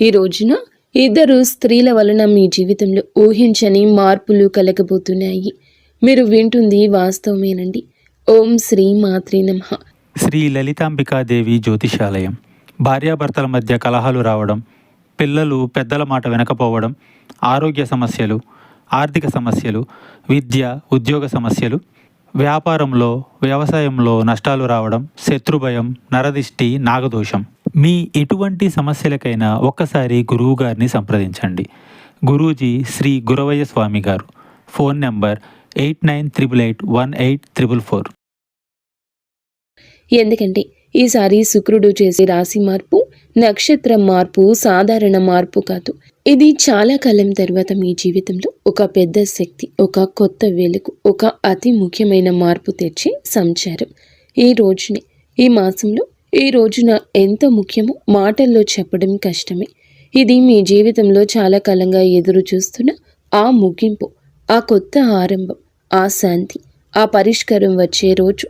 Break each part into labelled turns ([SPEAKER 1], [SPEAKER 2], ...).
[SPEAKER 1] ఈ రోజున ఇద్దరు స్త్రీల వలన మీ జీవితంలో ఊహించని మార్పులు కలగబోతున్నాయి. మీరు వింటుంది వాస్తవమేనండి. ఓం శ్రీ మాత్రే నమః.
[SPEAKER 2] శ్రీ లలితాంబికాదేవి జ్యోతిషాలయం. భార్యాభర్తల మధ్య కలహాలు రావడం, పిల్లలు పెద్దల మాట వినకపోవడం, ఆరోగ్య సమస్యలు, ఆర్థిక సమస్యలు, విద్య ఉద్యోగ సమస్యలు, వ్యాపారంలో వ్యవసాయంలో నష్టాలు రావడం, శత్రుభయం, నరదిష్టి, నాగదోషం. మీ ఎటువంటి సమస్యలకైనా ఒక్కసారి గురువు గారిని సంప్రదించండి. గురూజీ శ్రీ గురవయ్య స్వామి గారు. Phone number 8988818444.
[SPEAKER 1] ఎందుకంటే ఈసారి శుక్రుడు చేసే రాశి మార్పు, నక్షత్ర మార్పు సాధారణ మార్పు కాదు. ఇది చాలా కాలం తర్వాత మీ జీవితంలో ఒక పెద్ద శక్తి, ఒక కొత్త వెలుగు, ఒక అతి ముఖ్యమైన మార్పు తెచ్చే సంచారం. ఈ రోజునే, ఈ మాసంలో, ఈ రోజున ఎంత ముఖ్యమో మాటల్లో చెప్పడం కష్టమే. ఇది మీ జీవితంలో చాలా కాలంగా ఎదురు చూస్తున్న ఆ ముగింపు, ఆ కొత్త ఆరంభం, ఆ శాంతి, ఆ పరిష్కారం వచ్చే రోజు.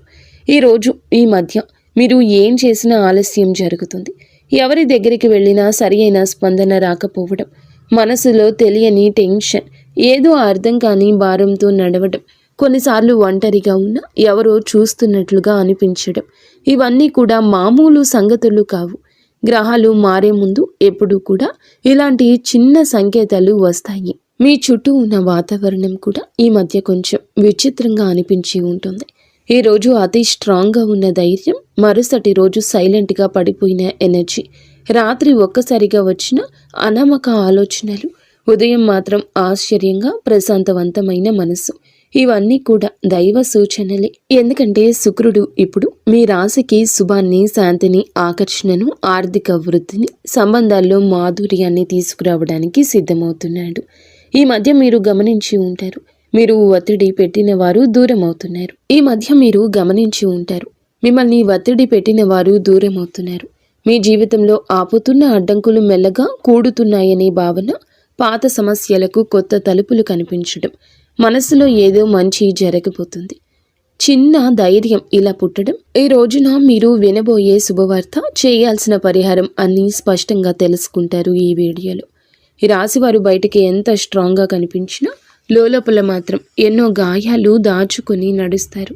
[SPEAKER 1] ఈ రోజు, ఈ మధ్య మీరు ఏం చేసినా ఆలస్యం జరుగుతుంది. ఎవరి దగ్గరికి వెళ్ళినా సరి అయిన స్పందన రాకపోవడం, మనసులో తెలియని టెన్షన్, ఏదో అర్థం కాని భారంతో నడవడం, కొన్నిసార్లు ఒంటరిగా ఉన్న ఎవరో చూస్తున్నట్లుగా అనిపించడం, ఇవన్నీ కూడా మామూలు సంగతులు కావు. గ్రహాలు మారే ముందు ఎప్పుడూ కూడా ఇలాంటి చిన్న సంకేతాలు వస్తాయి. మీ చుట్టూ ఉన్న వాతావరణం కూడా ఈ మధ్య కొంచెం విచిత్రంగా అనిపించి ఉంటుంది. ఈ రోజు అతి స్ట్రాంగ్గా ఉన్న ధైర్యం, మరుసటి రోజు సైలెంట్గా పడిపోయిన ఎనర్జీ, రాత్రి ఒక్కసారిగా వచ్చిన అనామక ఆలోచనలు, ఉదయం మాత్రం ఆశ్చర్యంగా ప్రశాంతవంతమైన మనసు, ఇవన్నీ కూడా దైవ సూచనలే. ఎందుకంటే శుక్రుడు ఇప్పుడు మీ రాశికి శుభాన్ని, శాంతిని, ఆకర్షణను, ఆర్థిక వృద్ధిని, సంబంధాల్లో మాధుర్యాన్ని తీసుకురావడానికి సిద్ధమవుతున్నాడు. ఈ మధ్య మీరు గమనించి ఉంటారు, మీరు ఒత్తిడి పెట్టిన వారు దూరం అవుతున్నారు. మిమ్మల్ని ఒత్తిడి పెట్టిన వారు దూరం అవుతున్నారు. మీ జీవితంలో ఆపుతున్న అడ్డంకులు మెల్లగా కూడుతున్నాయనే భావన, పాత సమస్యలకు కొత్త తలుపులు కనిపించడం, మనసులో ఏదో మంచి జరగబోతుంది, చిన్న ధైర్యం ఇలా పుట్టడం. ఈ రోజున మీరు వినబోయే శుభవార్త, చేయాల్సిన పరిహారం అన్నీ స్పష్టంగా తెలుసుకుంటారు ఈ వీడియోలో. ఈ రాశివారు బయటికి ఎంత స్ట్రాంగ్గా కనిపించినా లోపల మాత్రం ఎన్నో గాయాలు దాచుకొని నడుస్తారు.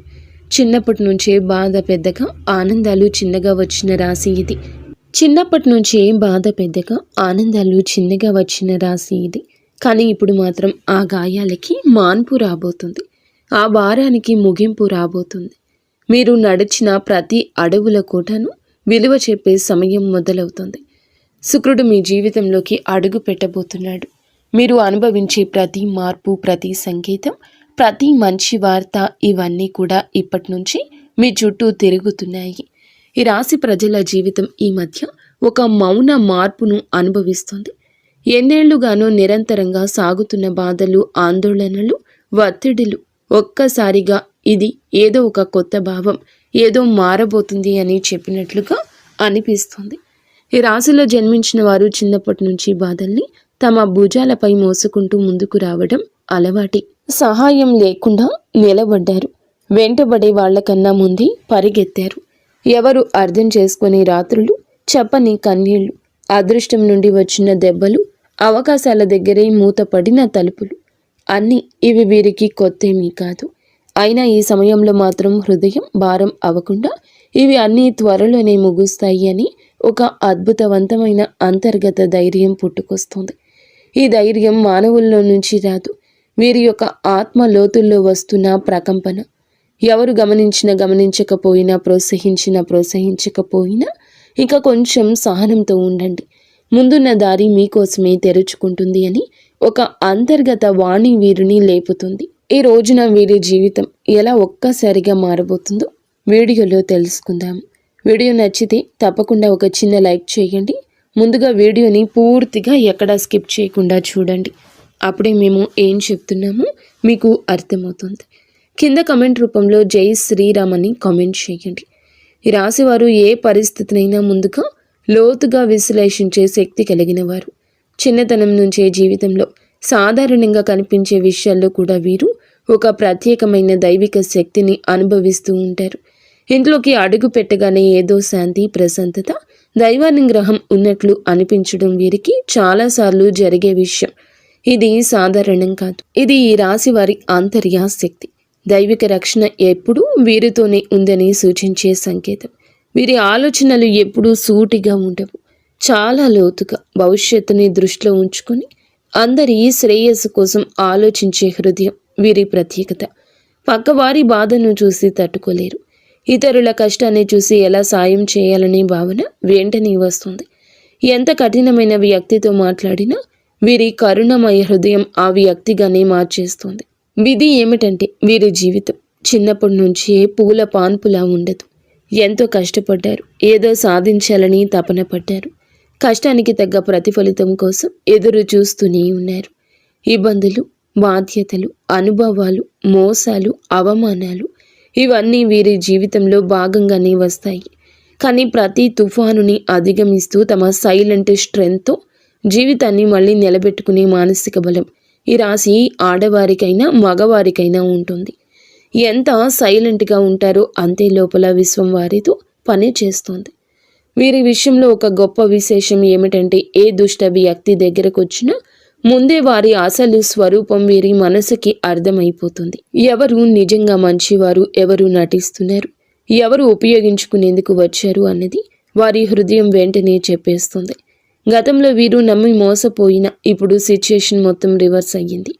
[SPEAKER 1] చిన్నప్పటి నుంచే బాధ పెద్దగా, ఆనందాలు చిన్నగా వచ్చిన రాశి ఇది. కానీ ఇప్పుడు మాత్రం ఆ గాయాలకి మాన్పు రాబోతుంది, ఆ భారానికి ముగింపు రాబోతుంది. మీరు నడిచిన ప్రతి అడవుల కోటను విలువ చెప్పే సమయం మొదలవుతుంది. శుక్రుడు మీ జీవితంలోకి అడుగు పెట్టబోతున్నాడు. మీరు అనుభవించే ప్రతి మార్పు, ప్రతి సంకేతం, ప్రతి మంచి వార్త, ఇవన్నీ కూడా ఇప్పటి నుంచి మీ చుట్టూ తిరుగుతున్నాయి. ఈ రాశి ప్రజల జీవితం ఈ మధ్య ఒక మౌన మార్పును అనుభవిస్తుంది. ఎన్నేళ్లుగానో నిరంతరంగా సాగుతున్న బాధలు, ఆందోళనలు, ఒత్తిడులు ఒక్కసారిగా ఇది ఏదో ఒక కొత్త భావం, ఏదో మారబోతుంది అని చెప్పినట్లుగా అనిపిస్తుంది. ఈ రాశిలో జన్మించిన వారు చిన్నప్పటి నుంచి బాధల్ని తమ భుజాలపై మోసుకుంటూ ముందుకు రావడం అలవాటి. సహాయం లేకుండా నిలబడ్డారు. వెంటబడే వాళ్లకన్నా ముందే పరిగెత్తారు. ఎవరు అర్థం చేసుకునే రాత్రులు, చెప్పని కన్నీళ్లు, అదృష్టం నుండి వచ్చిన దెబ్బలు, అవకాశాల దగ్గరే మూతపడిన తలుపులు, అన్నీ ఇవి వీరికి కొత్తేమీ కాదు. అయినా ఈ సమయంలో మాత్రం హృదయం భారం అవ్వకుండా ఇవి అన్నీ త్వరలోనే ముగుస్తాయి అని ఒక అద్భుతవంతమైన అంతర్గత ధైర్యం పుట్టుకొస్తుంది. ఈ ధైర్యం మానవుల్లో నుంచి రాదు, వీరి యొక్క ఆత్మ లోతుల్లో వస్తున్న ప్రకంపన. ఎవరు గమనించకపోయినా, ప్రోత్సహించకపోయినా ఇంకా కొంచెం సహనంతో ఉండండి. ముందున్న దారి మీకోసమే తెరుచుకుంటుంది అని ఒక అంతర్గత వాణి వీరిని లేపుతుంది. ఈ రోజున వీరి జీవితం ఎలా ఒక్కసారిగా మారబోతుందో వీడియోలో తెలుసుకుందాం. వీడియో నచ్చితే తప్పకుండా ఒక చిన్న లైక్ చేయండి. ముందుగా వీడియోని పూర్తిగా ఎక్కడా స్కిప్ చేయకుండా చూడండి. అప్పుడే మేము ఏం చెప్తున్నామో మీకు అర్థమవుతుంది. కింద కమెంట్ రూపంలో జై శ్రీరామ్ అని కామెంట్ చేయండి. ఈ రాశివారు ఏ పరిస్థితినైనా ముందుగా లోతుగా విశ్లేషించే శక్తి కలిగిన వారు. చిన్నతనం నుంచే జీవితంలో సాధారణంగా కనిపించే విషయాల్లో కూడా వీరు ఒక ప్రత్యేకమైన దైవిక శక్తిని అనుభవిస్తూ ఉంటారు. ఇంట్లోకి అడుగు పెట్టగానే ఏదో శాంతి, ప్రశాంతత, దైవానుగ్రహం ఉన్నట్లు అనిపించడం వీరికి చాలాసార్లు జరిగే విషయం. ఇది సాధారణం కాదు. ఇది ఈ రాశి వారి ఆంతర్య శక్తి. దైవిక రక్షణ ఎప్పుడూ వీరితోనే ఉందని సూచించే సంకేతం. వీరి ఆలోచనలు ఎప్పుడూ సూటిగా ఉండవు, చాలా లోతుగా భవిష్యత్తుని దృష్టిలో ఉంచుకొని అందరి శ్రేయస్సు కోసం ఆలోచించే హృదయం వీరి ప్రత్యేకత. పక్కవారి బాధను చూసి తట్టుకోలేరు. ఇతరుల కష్టాన్ని చూసి ఎలా సాయం చేయాలనే భావన వెంటనే వస్తుంది. ఎంత కఠినమైన వ్యక్తితో మాట్లాడినా వీరి కరుణమయ హృదయం ఆ వ్యక్తిగానే మార్చేస్తుంది. విధి ఏమిటంటే వీరి జీవితం చిన్నప్పటి నుంచే పూల పాన్పులా ఉండదు. ఎంతో కష్టపడ్డారు, ఏదో సాధించాలని తపన పడ్డారు. కష్టానికి తగ్గ ప్రతిఫలితం కోసం ఎదురు చూస్తూనే ఉన్నారు. ఇబ్బందులు, బాధ్యతలు, అనుభవాలు, మోసాలు, అవమానాలు ఇవన్నీ వీరి జీవితంలో భాగంగానే వస్తాయి. కానీ ప్రతి తుఫానుని అధిగమిస్తూ తమ సైలెంట్ స్ట్రెంగ్త్తో జీవితాన్ని మళ్ళీ నిలబెట్టుకునే మానసిక బలం ఈ రాశి ఆడవారికైనా మగవారికైనా ఉంటుంది. ఎంత సైలెంట్గా ఉంటారో అంతే లోపల విశ్వం వారితో పని చేస్తుంది. వీరి విషయంలో ఒక గొప్ప విశేషం ఏమిటంటే ఏ దుష్ట వ్యక్తి దగ్గరకు వచ్చినా ముందే వారి అసలు స్వరూపం వీరి మనసుకి అర్థమైపోతుంది. ఎవరు నిజంగా మంచివారు, ఎవరు నటిస్తున్నారు, ఎవరు ఉపయోగించుకునేందుకు వచ్చారు అన్నది వారి హృదయం వెంటనే చెప్పేస్తుంది. గతంలో వీరు నమ్మి మోసపోయిన ఇప్పుడు సిచ్యుయేషన్ మొత్తం రివర్స్ అయ్యింది.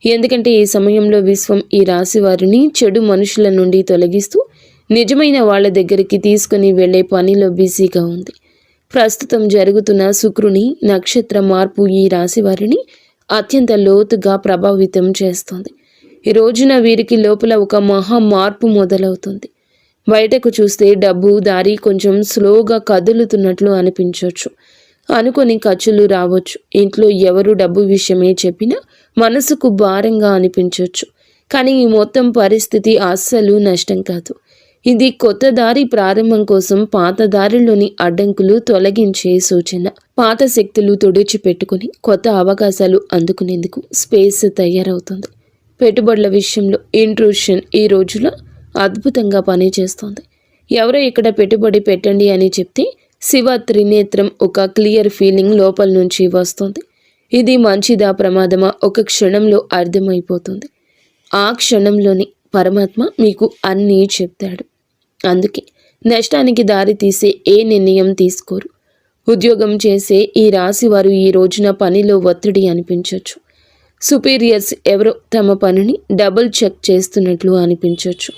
[SPEAKER 1] ఎందుకంటే ఈ సమయంలో విశ్వం ఈ రాశి వారిని చెడు మనుషుల నుండి తొలగిస్తూ నిజమైన వాళ్ళ దగ్గరికి తీసుకుని వెళ్లే పనిలో బిజీగా ఉంది. ప్రస్తుతం జరుగుతున్న శుక్రుని నక్షత్ర మార్పు ఈ రాశి వారిని అత్యంత లోతుగా ప్రభావితం చేస్తుంది. ఈ రోజున వీరికి లోపల ఒక మహా మార్పు మొదలవుతుంది. బయటకు చూస్తే డబ్బు దారి కొంచెం స్లోగా కదులుతున్నట్లు అనిపించవచ్చు. అనుకొని ఖర్చులు రావచ్చు. ఇంట్లో ఎవరు డబ్బు విషయమే చెప్పినా మనసుకు భారంగా అనిపించవచ్చు. కానీ ఈ మొత్తం పరిస్థితి అస్సలు నష్టం కాదు. ఇది కొత్త దారి ప్రారంభం కోసం పాత దారిలోని అడ్డంకులు తొలగించే సూచన. పాత శక్తులు తుడిచిపెట్టుకుని కొత్త అవకాశాలు అందుకునేందుకు స్పేస్ తయారవుతుంది. పెట్టుబడుల విషయంలో ఇంట్రూషన్ ఈ రోజులో అద్భుతంగా పనిచేస్తుంది. ఎవరో ఇక్కడ పెట్టుబడి పెట్టండి అని చెప్తే శివ త్రినేత్రం ఒక క్లియర్ ఫీలింగ్ లోపల నుంచి వస్తుంది. ఇది మంచిదా ప్రమాదమా ఒక క్షణంలో అర్థమైపోతుంది. ఆ క్షణంలోని పరమాత్మ మీకు అన్నీ చెప్తాడు. అందుకే నష్టానికి దారి తీసే ఏ నిర్ణయం తీసుకోరు. ఉద్యోగం చేసే ఈ రాశి వారు ఈ రోజున పనిలో ఒత్తిడి అనిపించవచ్చు. సుపీరియర్స్ ఎవరో తమ పనిని డబుల్ చెక్ చేస్తున్నట్లు అనిపించవచ్చు.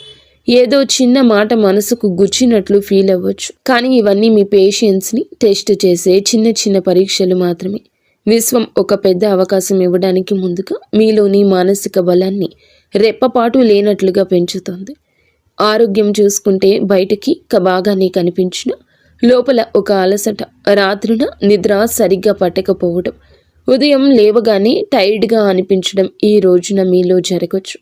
[SPEAKER 1] ఏదో చిన్న మాట మనసుకు గుచ్చినట్లు ఫీల్ అవ్వచ్చు. కానీ ఇవన్నీ మీ పేషెన్స్ని టెస్ట్ చేసే చిన్న చిన్న పరీక్షలు మాత్రమే. విశ్వం ఒక పెద్ద అవకాశం ఇవ్వడానికి ముందుగా మీలోని మానసిక బలాన్ని రెప్పపాటు లేనట్లుగా పెంచుతుంది. ఆరోగ్యం చూసుకుంటే బయటికి బాగానే కనిపించిన లోపల ఒక అలసట, రాత్రిన నిద్ర సరిగ్గా పట్టకపోవడం, ఉదయం లేవగానే టైర్డ్గా అనిపించడం ఈ రోజున మీలో జరగచ్చు.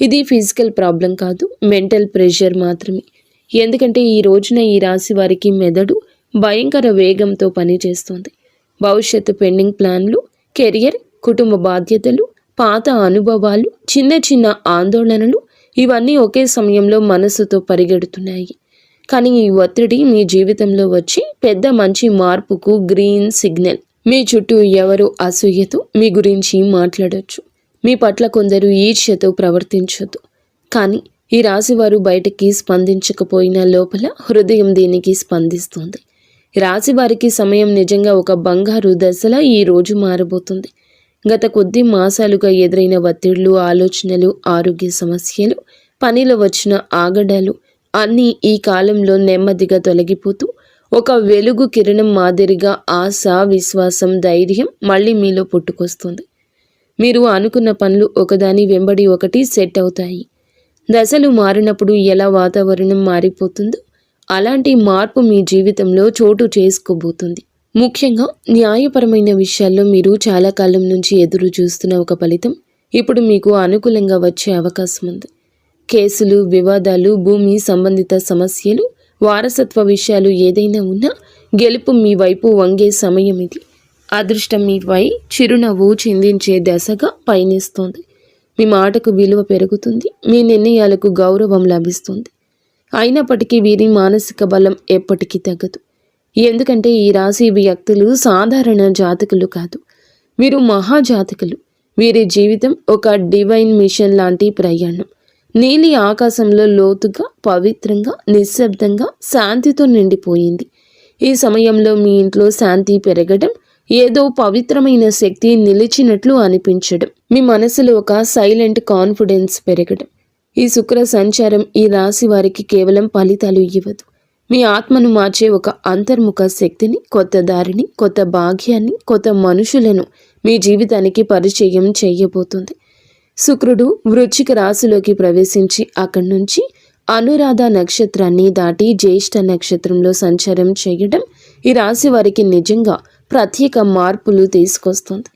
[SPEAKER 1] ఇది ఫిజికల్ ప్రాబ్లం కాదు, మెంటల్ ప్రెషర్ మాత్రమే. ఎందుకంటే ఈ రోజున ఈ రాశి వారికి మెదడు భయంకర వేగంతో పనిచేస్తుంది. భవిష్యత్తు పెండింగ్ ప్లాన్లు, కెరియర్, కుటుంబ బాధ్యతలు, పాత అనుభవాలు, చిన్న చిన్న ఆందోళనలు ఇవన్నీ ఒకే సమయంలో మనసుతో పరిగెడుతున్నాయి. కానీ ఈ ఒత్తిడి మీ జీవితంలో వచ్చి పెద్ద మంచి మార్పుకు గ్రీన్ సిగ్నల్. మీ చుట్టూ ఎవరో అసూయతో మీ గురించి మాట్లాడొచ్చు. మీ పట్ల కొందరు ఈర్ష్యతో ప్రవర్తించొద్దు. కానీ ఈ రాశివారు బయటకి స్పందించకపోయినా లోపల హృదయం దీనికి స్పందిస్తుంది. రాశివారికి సమయం నిజంగా ఒక బంగారు దశలా ఈ రోజు మారబోతుంది. గత కొద్ది మాసాలుగా ఎదురైన ఒత్తిళ్లు, ఆలోచనలు, ఆరోగ్య సమస్యలు, పనిలో వచ్చిన ఆగడాలు అన్నీ ఈ కాలంలో నెమ్మదిగా తొలగిపోతూ ఒక వెలుగు కిరణం మాదిరిగా ఆశ, విశ్వాసం, ధైర్యం మళ్ళీ మీలో పుట్టుకొస్తుంది. మీరు అనుకున్న పనులు ఒకదాని వెంబడి ఒకటి సెట్ అవుతాయి. దశలు మారినప్పుడు ఎలా వాతావరణం మారిపోతుందో అలాంటి మార్పు మీ జీవితంలో చోటు చేసుకోబోతుంది. ముఖ్యంగా న్యాయపరమైన విషయాల్లో మీరు చాలా కాలం నుంచి ఎదురు చూస్తున్న ఒక ఫలితం ఇప్పుడు మీకు అనుకూలంగా వచ్చే అవకాశం ఉంది. కేసులు, వివాదాలు, భూమి సంబంధిత సమస్యలు, వారసత్వ విషయాలు ఏదైనా ఉన్నా గెలుపు మీ వైపు వంగే సమయం ఇది. అదృష్టం మీపై చిరునవ్వు చిందించే దశగా పయనిస్తోంది. మీ మాటకు విలువ పెరుగుతుంది, మీ నిర్ణయాలకు గౌరవం లభిస్తుంది. అయినప్పటికీ వీరి మానసిక బలం ఎప్పటికీ తగ్గదు. ఎందుకంటే ఈ రాశి వ్యక్తులు సాధారణ జాతకులు కాదు, వీరు మహాజాతకులు. వీరి జీవితం ఒక డివైన్ మిషన్ లాంటి ప్రయాణం. నీలి ఆకాశంలో లోతుగా, పవిత్రంగా, నిశ్శబ్దంగా, శాంతితో నిండిపోయింది. ఈ సమయంలో మీ ఇంట్లో శాంతి పెరగడం, ఏదో పవిత్రమైన శక్తి నిలిచినట్లు అనిపించడం, మీ మనసులో ఒక సైలెంట్ కాన్ఫిడెన్స్ పెరగడం. ఈ శుక్ర సంచారం ఈ రాశి వారికి కేవలం ఫలితాలు ఇవ్వదు, మీ ఆత్మను మార్చే ఒక అంతర్ముఖ శక్తిని, కొత్త దారిని, కొత్త భాగ్యాన్ని, కొత్త మనుషులను మీ జీవితానికి పరిచయం చేయబోతుంది. శుక్రుడు వృశ్చిక రాశిలోకి ప్రవేశించి అక్కడి నుంచి అనురాధ నక్షత్రాన్ని దాటి జ్యేష్ఠ నక్షత్రంలో సంచారం చేయడం ఈ రాశి వారికి నిజంగా ప్రత్యేక మార్పులు తీసుకొస్తుంది.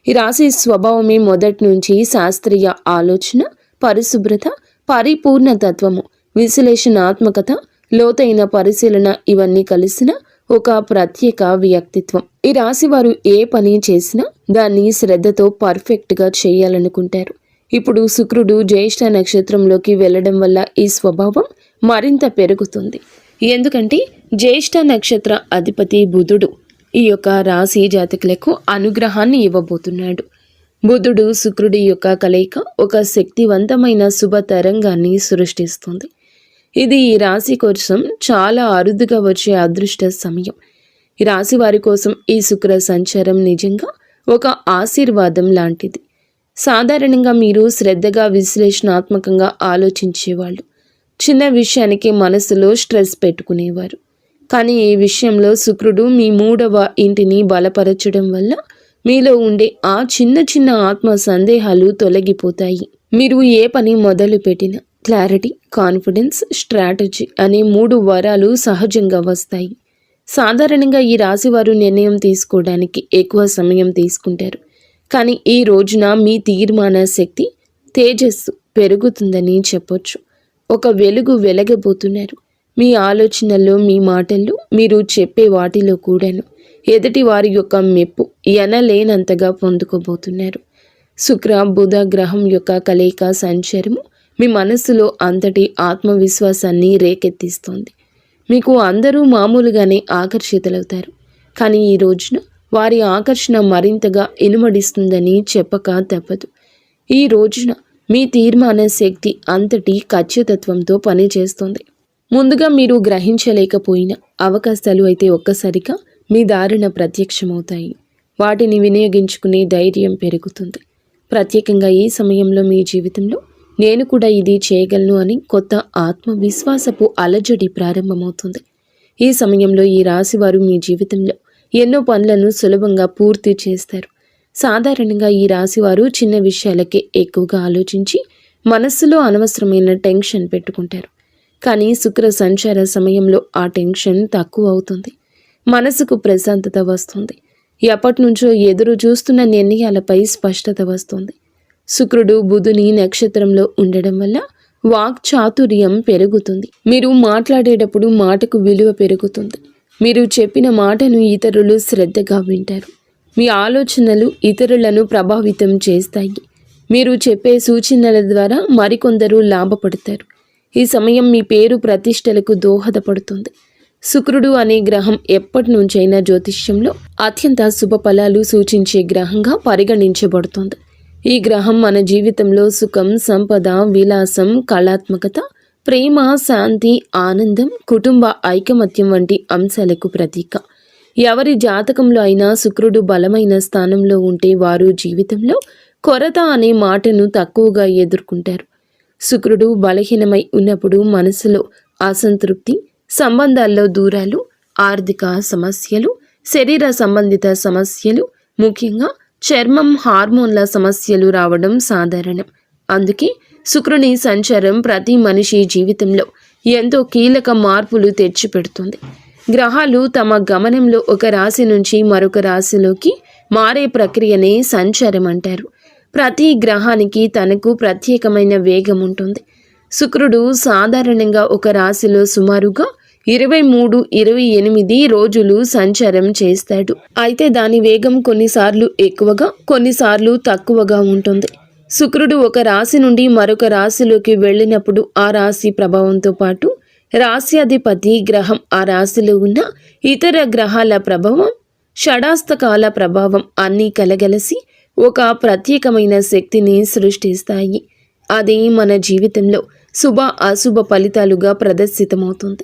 [SPEAKER 1] ఈ రాశి స్వభావమే మొదటి నుంచి శాస్త్రీయ ఆలోచన, పరిశుభ్రత, పరిపూర్ణ తత్వము, విశ్లేషణాత్మకత, లోతైన పరిశీలన ఇవన్నీ కలిసిన ఒక ప్రత్యేక వ్యక్తిత్వం. ఈ రాశి వారు ఏ పని చేసినా దాన్ని శ్రద్ధతో పర్ఫెక్ట్గా చేయాలనుకుంటారు. ఇప్పుడు శుక్రుడు జ్యేష్ఠ నక్షత్రంలోకి వెళ్ళడం వల్ల ఈ స్వభావం మరింత పెరుగుతుంది. ఎందుకంటే జ్యేష్ఠ నక్షత్ర అధిపతి బుధుడు ఈ యొక్క రాశి జాతకులకు అనుగ్రహాన్ని ఇవ్వబోతున్నాడు. బుధుడు శుక్రుడి యొక్క కలయిక ఒక శక్తివంతమైన శుభ తరంగాన్ని సృష్టిస్తుంది. ఇది ఈ రాశి కోసం చాలా అరుదుగా వచ్చే అదృష్ట సమయం. ఈ రాశి వారి కోసం ఈ శుక్ర సంచారం నిజంగా ఒక ఆశీర్వాదం లాంటిది. సాధారణంగా మీరు శ్రద్ధగా, విశ్లేషణాత్మకంగా ఆలోచించేవాళ్ళు. చిన్న విషయానికి మనసులో స్ట్రెస్ పెట్టుకునేవారు. కానీ ఈ విషయంలో శుక్రుడు మీ 3వ ఇంటిని బలపరచడం వల్ల మీలో ఉండే ఆ చిన్న చిన్న ఆత్మ సందేహాలు తొలగిపోతాయి. మీరు ఏ పని మొదలు పెట్టినా క్లారిటీ, కాన్ఫిడెన్స్, స్ట్రాటజీ అనే 3 వరాలు సహజంగా వస్తాయి. సాధారణంగా ఈ రాశివారు నిర్ణయం తీసుకోవడానికి ఎక్కువ సమయం తీసుకుంటారు. కానీ ఈ రోజున మీ తీర్మాన శక్తి, తేజస్సు పెరుగుతుందని చెప్పొచ్చు. ఒక వెలుగు వెలగబోతున్నారు. మీ ఆలోచనల్లో, మీ మాటల్లో, మీరు చెప్పే వాటిలో కూడాను ఎదుటి వారి యొక్క మెప్పు ఎనలేనంతగా పొందుకోబోతున్నారు. శుక్ర బుధ గ్రహం యొక్క కలయిక సంచారము మీ మనస్సులో అంతటి ఆత్మవిశ్వాసాన్ని రేకెత్తిస్తోంది. మీకు అందరూ మామూలుగానే ఆకర్షితులవుతారు. కానీ ఈ రోజున వారి ఆకర్షణ మరింతగా ఇనుమడిస్తుందని చెప్పక తప్పదు. ఈ రోజున మీ తీర్మాన శక్తి అంతటి ఖచ్చితత్వంతో పనిచేస్తుంది. ముందుగా మీరు గ్రహించలేకపోయిన అవకాశాలు అయితే ఒక్కసారిగా మీ దారిన ప్రత్యక్షమవుతాయి. వాటిని వినియోగించుకునే ధైర్యం పెరుగుతుంది. ప్రత్యేకంగా ఈ సమయంలో మీ జీవితంలో నేను కూడా ఇది చేయగలను అని కొత్త ఆత్మవిశ్వాసపు అలజడి ప్రారంభమవుతుంది. ఈ సమయంలో ఈ రాశివారు మీ జీవితంలో ఎన్నో పనులను సులభంగా పూర్తి చేస్తారు. సాధారణంగా ఈ రాశివారు చిన్న విషయాలకే ఎక్కువగా ఆలోచించి మనస్సులో అనవసరమైన టెన్షన్ పెట్టుకుంటారు. కానీ శుక్ర సంచార సమయంలో ఆ టెన్షన్ తక్కువ అవుతుంది. మనసుకు ప్రశాంతత వస్తుంది. ఎప్పటి నుంచో ఎదురు చూస్తున్న నిర్ణయాలపై స్పష్టత వస్తుంది. శుక్రుడు బుధుని నక్షత్రంలో ఉండడం వల్ల వాక్ చాతుర్యం పెరుగుతుంది. మీరు మాట్లాడేటప్పుడు మాటకు విలువ పెరుగుతుంది. మీరు చెప్పిన మాటను ఇతరులు శ్రద్ధగా వింటారు. మీ ఆలోచనలు ఇతరులను ప్రభావితం చేస్తాయి. మీరు చెప్పే సూచనల ద్వారా మరికొందరు లాభపడతారు. ఈ సమయం మీ పేరు ప్రతిష్టలకు దోహదపడుతుంది. శుక్రుడు అనే గ్రహం ఎప్పటి నుంచైనా జ్యోతిష్యంలో అత్యంత శుభ ఫలాలు సూచించే గ్రహంగా పరిగణించబడుతుంది. ఈ గ్రహం మన జీవితంలో సుఖం, సంపద, విలాసం, కళాత్మకత, ప్రేమ, శాంతి, ఆనందం, కుటుంబ ఐకమత్యం వంటి అంశాలకు ప్రతీక. ఎవరి జాతకంలో అయినా శుక్రుడు బలమైన స్థానంలో ఉంటే వారు జీవితంలో కొరత అనే మాటను తక్కువగా ఎదుర్కొంటారు. శుక్రుడు బలహీనమై ఉన్నప్పుడు మనసులో అసంతృప్తి, సంబంధాల్లో దూరాలు, ఆర్థిక సమస్యలు, శరీర సంబంధిత సమస్యలు, ముఖ్యంగా చర్మం, హార్మోన్ల సమస్యలు రావడం సాధారణం. అందుకే శుక్రుని సంచారం ప్రతి మనిషి జీవితంలో ఎంతో కీలక మార్పులు తెచ్చిపెడుతుంది. గ్రహాలు తమ గమనంలో ఒక రాశి నుంచి మరొక రాశిలోకి మారే ప్రక్రియనే సంచారం అంటారు. ప్రతి గ్రహానికి తనకు ప్రత్యేకమైన వేగం ఉంటుంది. శుక్రుడు సాధారణంగా ఒక రాశిలో సుమారుగా 23-28 రోజులు సంచారం చేస్తాడు. అయితే దాని వేగం కొన్నిసార్లు ఎక్కువగా, కొన్నిసార్లు తక్కువగా ఉంటుంది. శుక్రుడు ఒక రాశి నుండి మరొక రాశిలోకి వెళ్ళినప్పుడు ఆ రాశి ప్రభావంతో పాటు రాశ్యాధిపతి గ్రహం ఆ రాశిలో ఉన్న ఇతర గ్రహాల ప్రభావం, షడాస్తకాల ప్రభావం అన్నీ కలగలిసి ఒక ప్రత్యేకమైన శక్తిని సృష్టిస్తాయి. అది మన జీవితంలో శుభ అశుభ ఫలితాలుగా ప్రదర్శితమవుతుంది.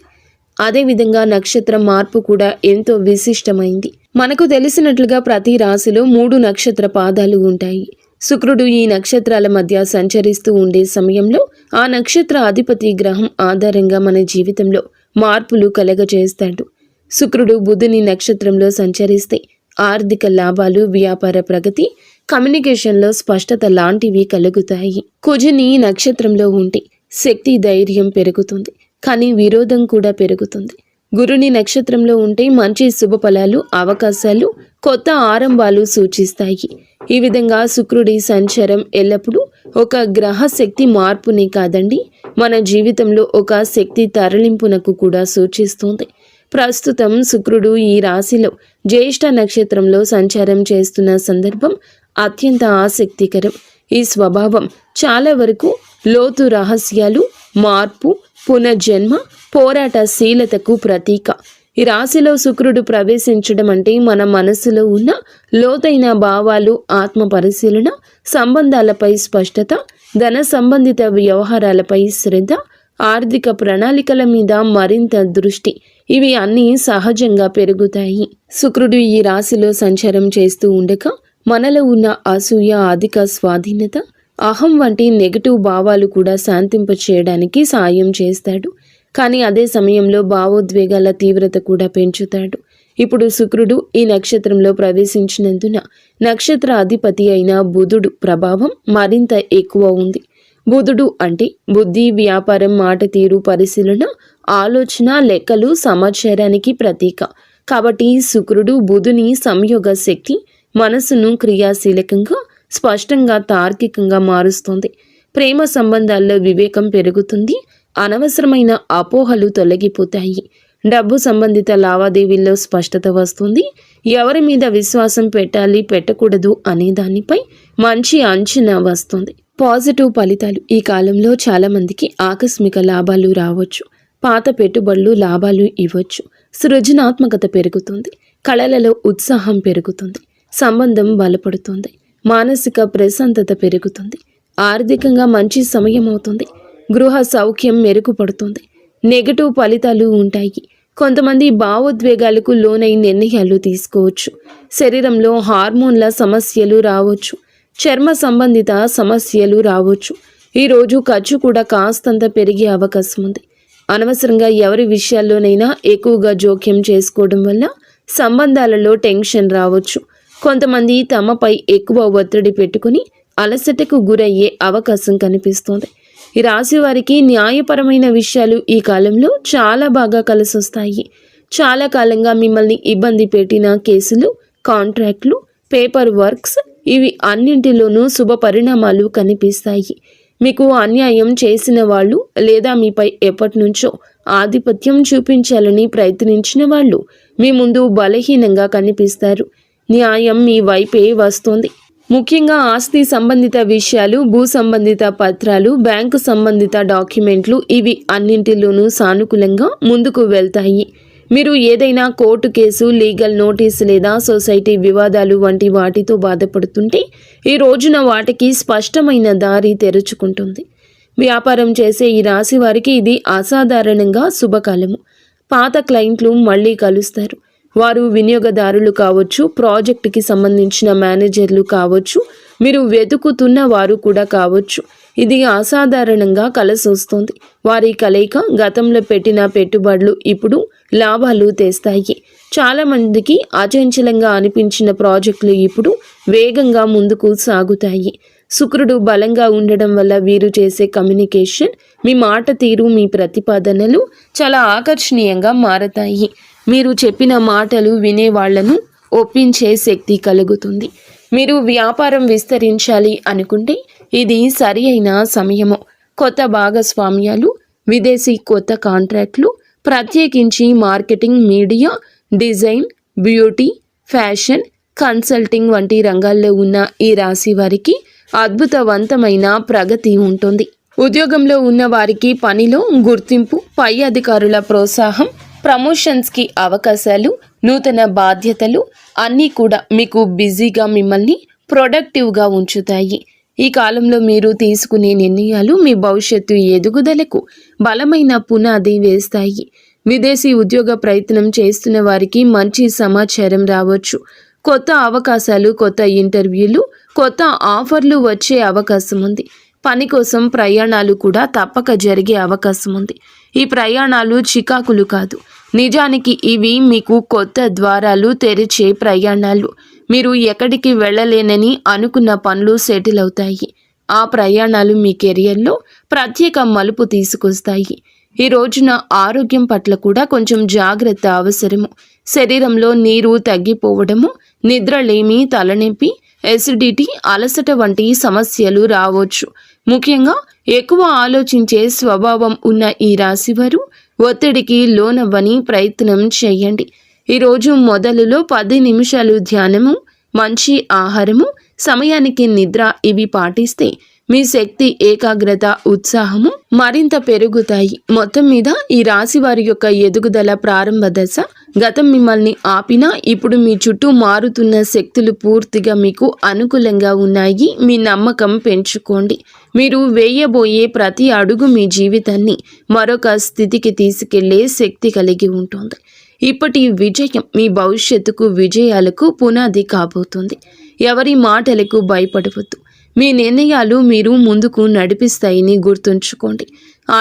[SPEAKER 1] అదేవిధంగా నక్షత్ర మార్పు కూడా ఎంతో విశిష్టమైంది. మనకు తెలిసినట్లుగా ప్రతి రాశిలో 3 నక్షత్ర పాదాలు ఉంటాయి. శుక్రుడు ఈ నక్షత్రాల మధ్య సంచరిస్తూ ఉండే సమయంలో ఆ నక్షత్ర అధిపతి గ్రహం ఆధారంగా మన జీవితంలో మార్పులు కలగజేస్తాడు. శుక్రుడు బుధుని నక్షత్రంలో సంచరిస్తే ఆర్థిక లాభాలు, వ్యాపార ప్రగతి, కమ్యూనికేషన్లో స్పష్టత లాంటివి కలుగుతాయి. కుజుని నక్షత్రంలో ఉంటే శక్తి, ధైర్యం పెరుగుతుంది, కానీ విరోధం కూడా పెరుగుతుంది. గురుని నక్షత్రంలో ఉంటే మంచి శుభ ఫలాలు, అవకాశాలు, కొత్త ఆరంభాలు సూచిస్తాయి. ఈ విధంగా శుక్రుడి సంచారం ఎల్లప్పుడూ ఒక గ్రహ శక్తి మార్పునే కాదండి, మన జీవితంలో ఒక శక్తి తరలింపునకు కూడా సూచిస్తుంది. ప్రస్తుతం శుక్రుడు ఈ రాశిలో జ్యేష్ఠ నక్షత్రంలో సంచారం చేస్తున్న సందర్భం అత్యంత ఆసక్తికరం. ఈ స్వభావం చాలా వరకు లోతు రహస్యాలు, మార్పు, పునర్జన్మ, పోరాటశీలతకు ప్రతీక. ఈ రాశిలో శుక్రుడు ప్రవేశించడం అంటే మన మనసులో ఉన్న లోతైన భావాలు, ఆత్మ పరిశీలన, సంబంధాలపై స్పష్టత, ధన సంబంధిత వ్యవహారాలపై శ్రద్ధ, ఆర్థిక ప్రణాళికల మీద మరింత దృష్టి, ఇవి అన్నీ సహజంగా పెరుగుతాయి. శుక్రుడు ఈ రాశిలో సంచారం చేస్తూ ఉండగా మనలో ఉన్న అసూయ, అధిక స్వాధీనత, అహం వంటి నెగటివ్ భావాలు కూడా శాంతింపచేయడానికి సాయం చేస్తాడు. కానీ అదే సమయంలో భావోద్వేగాల తీవ్రత కూడా పెంచుతాడు. ఇప్పుడు శుక్రుడు ఈ నక్షత్రంలో ప్రవేశించినందున నక్షత్ర అధిపతి అయిన బుధుడు ప్రభావం మరింత ఎక్కువ ఉంది. బుధుడు అంటే బుద్ధి, వ్యాపారం, మాట తీరు, పరిశీలన, ఆలోచన, లెక్కలు, సమాచారానికి ప్రతీక. కాబట్టి శుక్రుడు బుధుని సంయోగ శక్తి మనసును క్రియాశీలకంగా, స్పష్టంగా, తార్కికంగా మారుస్తుంది. ప్రేమ సంబంధాల్లో వివేకం పెరుగుతుంది, అనవసరమైన అపోహలు తొలగిపోతాయి. డబ్బు సంబంధిత లావాదేవీల్లో స్పష్టత వస్తుంది. ఎవరి మీద విశ్వాసం పెట్టాలి, పెట్టకూడదు అనే దానిపై మంచి అంచనా వస్తుంది. పాజిటివ్ ఫలితాలు. ఈ కాలంలో చాలా మందికి ఆకస్మిక లాభాలు రావచ్చు. పాత పెట్టుబడులు లాభాలు ఇవ్వచ్చు. సృజనాత్మకత పెరుగుతుంది. కళలలో ఉత్సాహం పెరుగుతుంది. సంబంధం బలపడుతుంది. మానసిక ప్రశాంతత పెరుగుతుంది. ఆర్థికంగా మంచి సమయం అవుతుంది. గృహ సౌఖ్యం మెరుగుపడుతుంది. నెగటివ్ ఫలితాలు ఉంటాయి. కొంతమంది భావోద్వేగాలకు లోనై నిర్ణయాలు తీసుకోవచ్చు. శరీరంలో హార్మోన్ల సమస్యలు రావచ్చు. చర్మ సంబంధిత సమస్యలు రావచ్చు. ఈరోజు ఖర్చు కూడా కాస్తంత పెరిగే అవకాశం ఉంది. అనవసరంగా ఎవరి విషయాల్లోనైనా ఎక్కువగా జోక్యం చేసుకోవడం వల్ల సంబంధాలలో టెన్షన్ రావచ్చు. కొంతమంది తమపై ఎక్కువ ఒత్తిడి పెట్టుకుని అలసటకు గురయ్యే అవకాశం కనిపిస్తోంది. ఈ రాశి వారికి న్యాయపరమైన విషయాలు ఈ కాలంలో చాలా బాగా కలిసొస్తాయి. చాలా కాలంగా మిమ్మల్ని ఇబ్బంది పెట్టిన కేసులు, కాంట్రాక్ట్లు, పేపర్ వర్క్స్, ఇవి అన్నింటిలోనూ శుభ పరిణామాలు కనిపిస్తాయి. మీకు అన్యాయం చేసిన వాళ్ళు లేదా మీపై ఎప్పటి నుంచో ఆధిపత్యం చూపించాలని ప్రయత్నించిన వాళ్ళు మీ ముందు బలహీనంగా కనిపిస్తారు. న్యాయం మీ వైపే వస్తుంది. ముఖ్యంగా ఆస్తి సంబంధిత విషయాలు, భూ సంబంధిత పత్రాలు, బ్యాంకు సంబంధిత డాక్యుమెంట్లు, ఇవి అన్నింటిలోనూ సానుకూలంగా ముందుకు వెళ్తాయి. మీరు ఏదైనా కోర్టు కేసు, లీగల్ నోటీస్ లేదా సొసైటీ వివాదాలు వంటి వాటితో బాధపడుతుంటే ఈ రోజున వాటికి స్పష్టమైన దారి తెరుచుకుంటుంది. వ్యాపారం చేసే ఈ రాశి వారికి ఇది అసాధారణంగా శుభకాలము. పాత క్లయింట్లు మళ్ళీ కలుస్తారు. వారు వినియోగదారులు కావచ్చు, ప్రాజెక్టుకి సంబంధించిన మేనేజర్లు కావచ్చు, మీరు వెతుకుతున్న వారు కూడా కావచ్చు. ఇది అసాధారణంగా కలిసొస్తుంది. వారి కలయిక గతంలో పెట్టిన పెట్టుబడులు ఇప్పుడు లాభాలు తెస్తాయి. చాలామందికి అచంచలంగా అనిపించిన ప్రాజెక్టులు ఇప్పుడు వేగంగా ముందుకు సాగుతాయి. శుక్రుడు బలంగా ఉండడం వల్ల వీరు చేసే కమ్యూనికేషన్, మీ మాట తీరు, మీ ప్రతిపాదనలు చాలా ఆకర్షణీయంగా మారతాయి. మీరు చెప్పిన మాటలు వినేవాళ్లను ఒప్పించే శక్తి కలుగుతుంది. మీరు వ్యాపారం విస్తరించాలి అనుకుంటే ఇది సరి అయిన సమయము. కొత్త భాగస్వామ్యాలు, విదేశీ కొత్త కాంట్రాక్ట్లు, ప్రత్యేకించి marketing, media, design, beauty, fashion, consulting వంటి రంగాల్లో ఉన్న ఈ రాశి వారికి అద్భుతవంతమైన ప్రగతి ఉంటుంది. ఉద్యోగంలో ఉన్న వారికి పనిలో గుర్తింపు, పై అధికారుల ప్రోత్సాహం, ప్రమోషన్స్కి అవకాశాలు, నూతన బాధ్యతలు అన్నీ కూడా మీకు బిజీగా మిమ్మల్ని ప్రొడక్టివ్గా ఉంచుతాయి. ఈ కాలంలో మీరు తీసుకునే నిర్ణయాలు మీ భవిష్యత్తు ఎదుగుదలకు బలమైన పునాది వేస్తాయి. విదేశీ ఉద్యోగ ప్రయత్నం చేస్తున్న వారికి మంచి సమాచారం రావచ్చు. కొత్త అవకాశాలు, కొత్త ఇంటర్వ్యూలు, కొత్త ఆఫర్లు వచ్చే అవకాశం ఉంది. పని కోసం ప్రయాణాలు కూడా తప్పక జరిగే అవకాశం ఉంది. ఈ ప్రయాణాలు చికాకులు కాదు, నిజానికి ఇవి మీకు కొత్త ద్వారాలు తెరిచే ప్రయాణాలు. మీరు ఎక్కడికి వెళ్ళలేనని అనుకున్న పనులు సెటిల్ అవుతాయి. ఆ ప్రయాణాలు మీ కెరియర్లో ప్రత్యేక మలుపు తీసుకొస్తాయి. ఈ రోజున ఆరోగ్యం పట్ల కూడా కొంచెం జాగ్రత్త అవసరము. శరీరంలో నీరు తగ్గిపోవడము, నిద్రలేమి, తలనొప్పి, ఎసిడిటీ, అలసట వంటి సమస్యలు రావచ్చు. ముఖ్యంగా ఎక్కువ ఆలోచించే స్వభావం ఉన్న ఈ రాశివారు ఒత్తిడికి లోనవ్వని ప్రయత్నం చేయండి. ఈరోజు మొదలులో 10 నిమిషాలు ధ్యానము, మంచి ఆహారము, సమయానికి నిద్ర ఇవి పాటిస్తే మీ శక్తి, ఏకాగ్రత, ఉత్సాహము మరింత పెరుగుతాయి. మొత్తం మీద ఈ రాశి వారి యొక్క ఎదుగుదల ప్రారంభ దశ. గతం మిమ్మల్ని ఆపినా ఇప్పుడు మీ చుట్టూ మారుతున్న శక్తులు పూర్తిగా మీకు అనుకూలంగా ఉన్నాయి. మీ నమ్మకం పెంచుకోండి. మీరు వేయబోయే ప్రతి అడుగు మీ జీవితాన్ని మరొక స్థితికి తీసుకెళ్లే శక్తి కలిగి ఉంటుంది. ఇప్పటి విజయం మీ భవిష్యత్తుకు, విజయాలకు పునాది కాబోతుంది. ఎవరి మాటలకు భయపడవద్దు. మీ నిర్ణయాలు మీరు ముందుకు నడిపిస్తాయని గుర్తుంచుకోండి.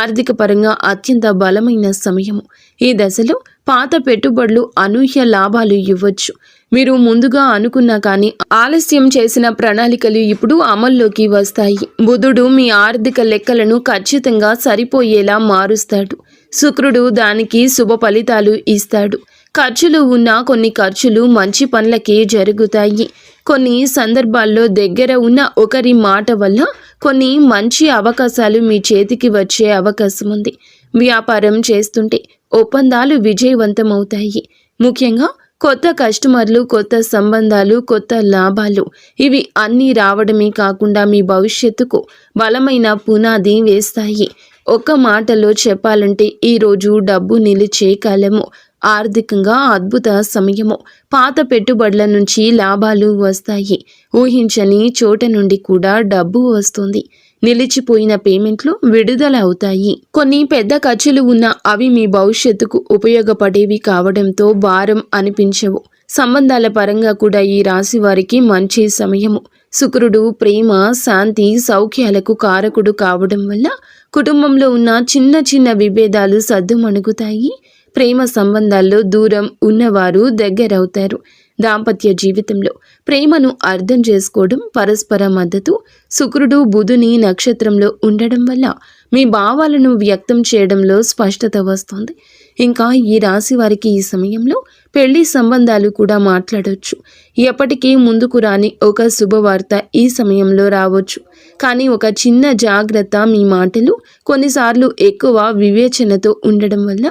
[SPEAKER 1] ఆర్థిక పరంగా అత్యంత బలమైన సమయము. ఈ దశలో పాత పెట్టుబడులు అనూహ్య లాభాలు ఇవ్వచ్చు. మీరు ముందుగా అనుకున్నా కానీ ఆలస్యం చేసిన ప్రణాళికలు ఇప్పుడు అమల్లోకి వస్తాయి. బుధుడు మీ ఆర్థిక లెక్కలను ఖచ్చితంగా సరిపోయేలా మారుస్తాడు. శుక్రుడు దానికి శుభ ఫలితాలు ఇస్తాడు. ఖర్చులు ఉన్న కొన్ని ఖర్చులు మంచి పనులకే జరుగుతాయి. కొన్ని సందర్భాల్లో దగ్గర ఉన్న ఒకరి మాట వల్ల కొన్ని మంచి అవకాశాలు మీ చేతికి వచ్చే అవకాశం ఉంది. వ్యాపారం చేస్తుంటే ఒప్పందాలు విజయవంతమవుతాయి. ముఖ్యంగా కొత్త కస్టమర్లు, కొత్త సంబంధాలు, కొత్త లాభాలు ఇవి అన్నీ రావడమే కాకుండా మీ భవిష్యత్తుకు బలమైన పునాది వేస్తాయి. ఒక్క మాటలో చెప్పాలంటే ఈరోజు డబ్బు నిలిచే కాలము. ఆర్థికంగా అద్భుత సమయము. పాత పెట్టుబడుల నుంచి లాభాలు వస్తాయి. ఊహించని చోట నుండి కూడా డబ్బు వస్తుంది. నిలిచిపోయిన పేమెంట్లు విడుదల అవుతాయి. కొన్ని పెద్ద ఖర్చులు ఉన్నా అవి మీ భవిష్యత్తుకు ఉపయోగపడేవి కావడంతో భారం అనిపించవు. సంబంధాల పరంగా కూడా ఈ రాశి వారికి మంచి సమయము. శుక్రుడు ప్రేమ, శాంతి, సౌఖ్యాలకు కారకుడు కావడం వల్ల కుటుంబంలో ఉన్న చిన్న చిన్న విభేదాలు సద్దుమణుగుతాయి. ప్రేమ సంబంధాల్లో దూరం ఉన్నవారు దగ్గరవుతారు. దాంపత్య జీవితంలో ప్రేమను అర్థం చేసుకోవడం, పరస్పర మద్దతు. శుక్రుడు బుధుని నక్షత్రంలో ఉండడం వల్ల మీ భావాలను వ్యక్తం చేయడంలో స్పష్టత వస్తుంది. ఇంకా ఈ రాశి వారికి ఈ సమయంలో పెళ్లి సంబంధాలు కూడా మాట్లాడవచ్చు. ఎప్పటికీ ముందుకు రాని ఒక శుభవార్త ఈ సమయంలో రావచ్చు. కానీ ఒక చిన్న జాగ్రత్త, మీ మాటలు కొన్నిసార్లు ఎక్కువ వివేచనతో ఉండడం వల్ల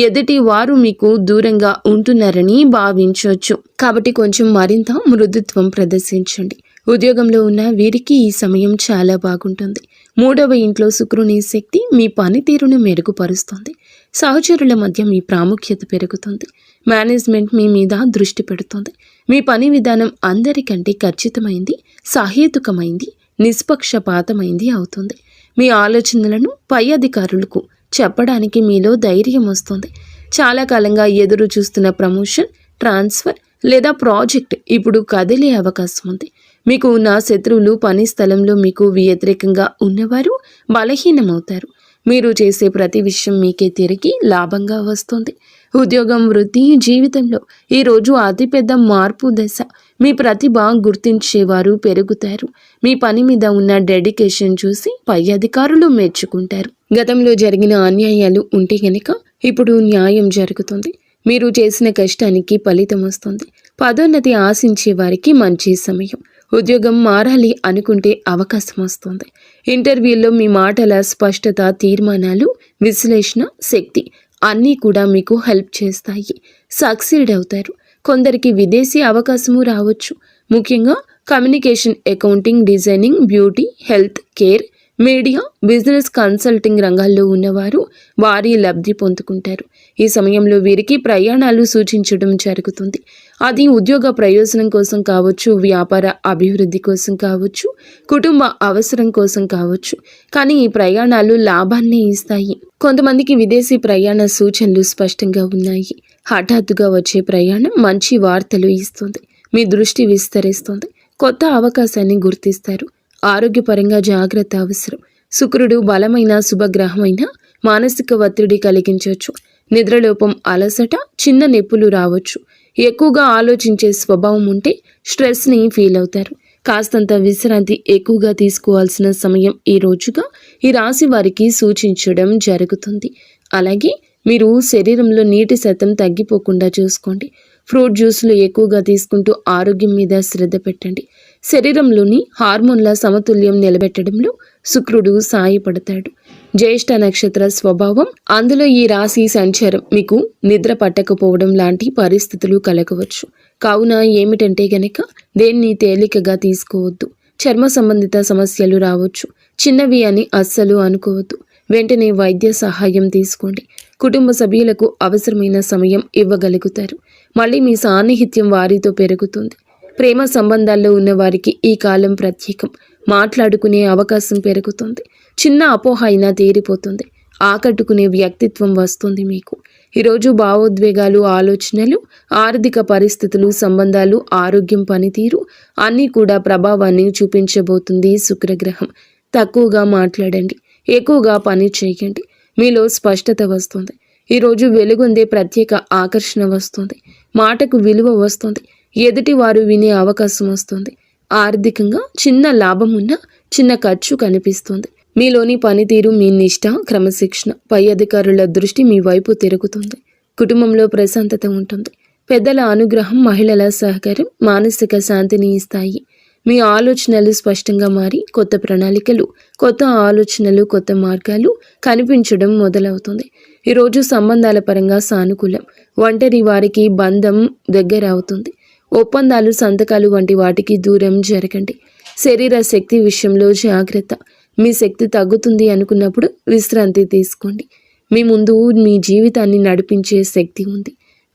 [SPEAKER 1] ఎదుటి వారు మీకు దూరంగా ఉంటున్నారని భావించవచ్చు. కాబట్టి కొంచెం మరింత మృదుత్వం ప్రదర్శించండి. ఉద్యోగంలో ఉన్న వీరికి ఈ సమయం చాలా బాగుంటుంది. 3వ ఇంట్లో శుక్రుని శక్తి మీ పనితీరును మెరుగుపరుస్తుంది. సహచరుల మధ్య మీ ప్రాముఖ్యత పెరుగుతుంది. మేనేజ్మెంట్ మీ మీద దృష్టి పెడుతుంది. మీ పని విధానం అందరికంటే ఖచ్చితమైంది, సహేతుకమైంది, నిష్పక్షపాతమైంది అవుతుంది. మీ ఆలోచనలను పై అధికారులకు చెప్పడానికి మీలో ధైర్యం వస్తుంది. చాలా కాలంగా ఎదురు చూస్తున్న ప్రమోషన్, ట్రాన్స్ఫర్ లేదా ప్రాజెక్ట్ ఇప్పుడు కదిలే అవకాశం ఉంది. మీకు ఉన్న శత్రువులు, పని స్థలంలో మీకు వ్యతిరేకంగా ఉన్నవారు బలహీనమవుతారు. మీరు చేసే ప్రతి విషయం మీకే తిరిగి లాభంగా వస్తుంది. ఉద్యోగం, వృత్తి, జీవితంలో ఈరోజు అతిపెద్ద మార్పు దశ. మీ ప్రతిభ గుర్తించేవారు పెరుగుతారు. మీ పని మీద ఉన్న డెడికేషన్ చూసి పై అధికారులు మెచ్చుకుంటారు. గతంలో జరిగిన అన్యాయాలు ఉంటే గనక ఇప్పుడు న్యాయం జరుగుతుంది. మీరు చేసిన కష్టానికి ఫలితం వస్తుంది. పదోన్నతి ఆశించే వారికి మంచి సమయం. ఉద్యోగం మారాలి అనుకుంటే అవకాశం వస్తుంది. ఇంటర్వ్యూల్లో మీ మాటల స్పష్టత, తీర్మానాలు, విశ్లేషణ శక్తి అన్నీ కూడా మీకు హెల్ప్ చేస్తాయి. సక్సీడ్ అవుతారు. కొందరికి విదేశీ అవకాశము రావచ్చు. ముఖ్యంగా communication, accounting, designing, beauty, health care, media, business, consulting రంగాల్లో ఉన్నవారు వారి లబ్ధి పొందుకుంటారు. ఈ సమయంలో వీరికి ప్రయాణాలు సూచించడం జరుగుతుంది. అది ఉద్యోగ ప్రయోజనం కోసం కావచ్చు, వ్యాపార అభివృద్ధి కోసం కావచ్చు, కుటుంబ అవసరం కోసం కావచ్చు. కానీ ఈ ప్రయాణాలు లాభాన్ని ఇస్తాయి. కొంతమందికి విదేశీ ప్రయాణ సూచనలు స్పష్టంగా ఉన్నాయి. హఠాత్తుగా వచ్చే ప్రయాణం మంచి వార్తలు ఇస్తుంది. మీ దృష్టి విస్తరిస్తుంది. కొత్త అవకాశాన్ని గుర్తిస్తారు. ఆరోగ్యపరంగా జాగ్రత్త అవసరం. శుక్రుడు బలమైన శుభగ్రహమైన మానసిక ఒత్తిడి కలిగించవచ్చు. నిద్రలోపం, అలసట, చిన్న నొప్పులు రావచ్చు. ఎక్కువగా ఆలోచించే స్వభావం ఉంటే స్ట్రెస్ని ఫీల్ అవుతారు. కాస్తంత విశ్రాంతి ఎక్కువగా తీసుకోవాల్సిన సమయం ఈ రోజుగా ఈ రాశి వారికి సూచించడం జరుగుతుంది. అలాగే మీరు శరీరంలో నీటి శాతం తగ్గిపోకుండా చూసుకోండి. ఫ్రూట్ జ్యూసులు ఎక్కువగా తీసుకుంటూ ఆరోగ్యం మీద శ్రద్ధ పెట్టండి. శరీరంలోని హార్మోన్ల సమతుల్యం నిలబెట్టడంలో శుక్రుడు సాయపడతాడు. జ్యేష్ఠ నక్షత్ర స్వభావం, అందులో ఈ రాశి సంచారం మీకు నిద్ర పట్టకపోవడం లాంటి పరిస్థితులు కలగవచ్చు. కావున ఏమిటంటే గనక దేన్ని తేలికగా తీసుకోవద్దు. చర్మ సంబంధిత సమస్యలు రావచ్చు. చిన్నవి అని అస్సలు అనుకోవద్దు. వెంటనే వైద్య సహాయం తీసుకోండి. కుటుంబ సభ్యులకు అవసరమైన సమయం ఇవ్వగలుగుతారు. మళ్ళీ మీ సాన్నిహిత్యం వారితో పెరుగుతుంది. ప్రేమ సంబంధాల్లో ఉన్న వారికి ఈ కాలం ప్రత్యేకం. మాట్లాడుకునే అవకాశం పెరుగుతుంది. చిన్న అపోహ అయినా తీరిపోతుంది. ఆకట్టుకునే వ్యక్తిత్వం వస్తుంది మీకు. ఈరోజు భావోద్వేగాలు, ఆలోచనలు, ఆర్థిక పరిస్థితులు, సంబంధాలు, ఆరోగ్యం, పనితీరు అన్నీ కూడా ప్రభావాన్ని చూపించబోతుంది శుక్రగ్రహం. తక్కువగా మాట్లాడండి. ఎక్కువగా పని చేయండి. మీలో స్పష్టత వస్తుంది. ఈరోజు వెలుగొందే ప్రత్యేక ఆకర్షణ వస్తుంది. మాటకు విలువ వస్తుంది. ఎదుటి వారు వినే అవకాశం వస్తుంది. ఆర్థికంగా చిన్న లాభం ఉన్నా చిన్న ఖర్చు కనిపిస్తుంది. మీలోని పనితీరు, మీ నిష్ఠ, క్రమశిక్షణ, పై అధికారుల దృష్టి మీ వైపు తిరుగుతుంది. కుటుంబంలో ప్రశాంతత ఉంటుంది. పెద్దల అనుగ్రహం, మహిళల సహకారం మానసిక శాంతిని ఇస్తాయి. మీ ఆలోచనలు స్పష్టంగా మారి కొత్త ప్రణాళికలు, కొత్త ఆలోచనలు, కొత్త మార్గాలు కనిపించడం మొదలవుతుంది. ఈరోజు సంబంధాల పరంగా సానుకూలం. ఒంటరి వారికి బంధం దగ్గర అవుతుంది. ఒప్పందాలు, సంతకాలు వంటి వాటికి దూరం జరగండి. శరీర శక్తి విషయంలో జాగ్రత్త. మీ శక్తి తగ్గుతుంది అనుకున్నప్పుడు విశ్రాంతి తీసుకోండి. మీ ముందు మీ జీవితాన్ని నడిపించే శక్తి ఉంది.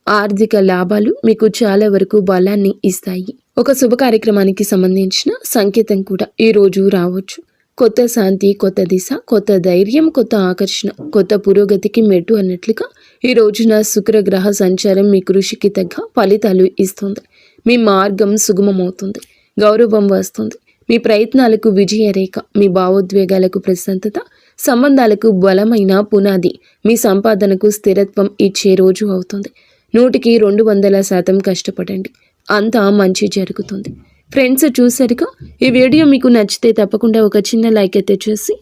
[SPEAKER 1] ఆర్థిక లాభాలు మీకు చాలా వరకు బలాన్ని ఇస్తాయి. ఒక శుభ కార్యక్రమానికి సంబంధించిన సంకేతం కూడా ఈరోజు రావచ్చు. కొత్త శాంతి, కొత్త దిశ, కొత్త ధైర్యం, కొత్త ఆకర్షణ, కొత్త పురోగతికి మెట్టు అన్నట్లుగా ఈ రోజున శుక్రగ్రహ సంచారం మీ కృషికి తగ్గ ఫలితాలు ఇస్తుంది. మీ మార్గం సుగమమవుతుంది. గౌరవం వస్తుంది. మీ ప్రయత్నాలకు విజయరేఖ, మీ భావోద్వేగాలకు ప్రశాంతత, సంబంధాలకు బలమైన పునాది, మీ సంపాదనకు స్థిరత్వం ఇచ్చే రోజు అవుతుంది. 100కి 200% కష్టపడండి. అంతా మంచి జరుగుతుంది. ఫ్రెండ్స్, చూసారుగా, ఈ వీడియో మీకు నచ్చితే తప్పకుండా ఒక చిన్న లైక్ అయితే చేసి